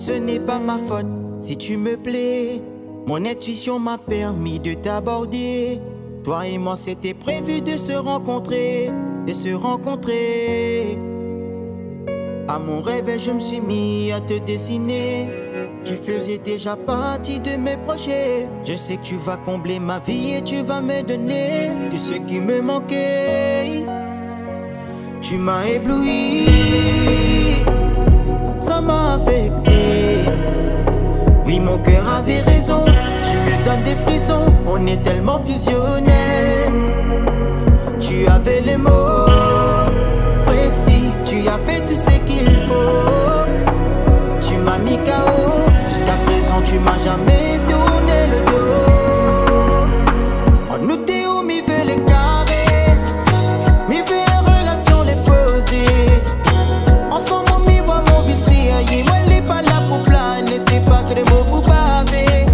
Ce n'est pas ma faute si tu me plais. Mon intuition m'a permis de t'aborder. Toi et moi c'était prévu de se rencontrer, de se rencontrer. À mon réveil je me suis mis à te dessiner. Tu faisais déjà partie de mes projets. Je sais que tu vas combler ma vie et tu vas me donner tout ce qui me manquait. Tu m'as ébloui, ça m'a affecté. Oui, mon cœur avait raison, tu me donnes des frissons. On est tellement fusionnels. Tu avais les mots précis, tu as fait tout ce qu'il faut. Tu m'as mis KO, jusqu'à présent tu m'as jamais tourné le dos. En nous où m'y veut les carrés, m'y veut en relation les poser. Ensemble on m'y voit mon vici, aïe, moi elle est pas là pour planer, c'est pas que des mots pour baver.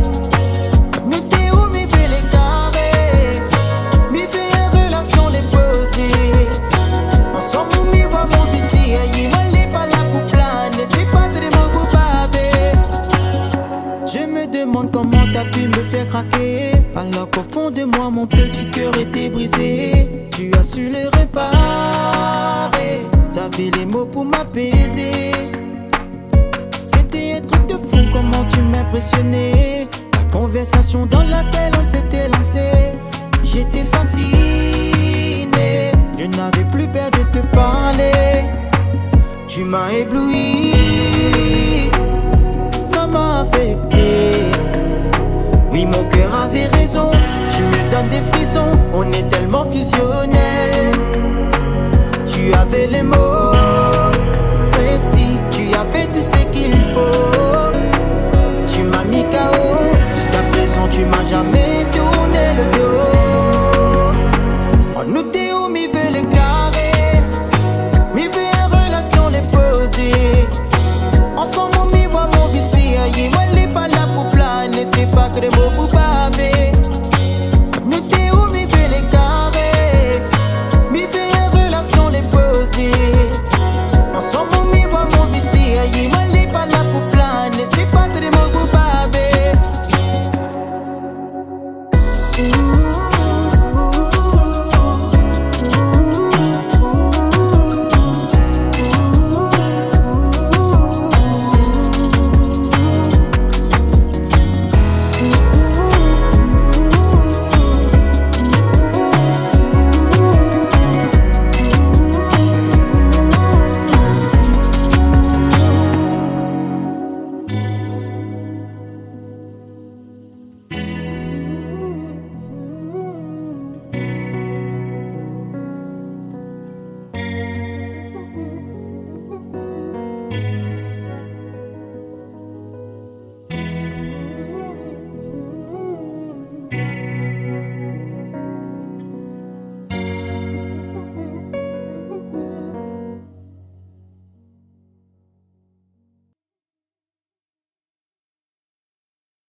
En nous où m'y veut les carrés, m'y veut en relation les poser. Ensemble on m'y voit mon vici, aïe, moi elle est pas là pour planer, c'est pas que des mots pour baver. Je me demande comment t'as pu me faire craquer, alors qu'au fond de moi mon petit cœur était brisé. Tu as su le réparer, t'avais les mots pour m'apaiser. C'était un truc de fou comment tu m'impressionnais. La conversation dans laquelle on s'était lancé, j'étais fasciné. Je n'avais plus peur de te parler. Tu m'as ébloui, ça m'a affecté. Oui, mon cœur avait raison, tu me donnes des frissons. On est tellement fusionnels. Tu avais les mots précis, tu as fait tout ce qu'il faut. Tu m'as mis KO, jusqu'à présent tu m'as jamais tourné le dos. En nous où m'y veut les carrés, m'y veut en relation les poser. Ensemble on m'y voit mon vici, aïe, moi elle est pas là pour planer, c'est pas que des mots pour baver.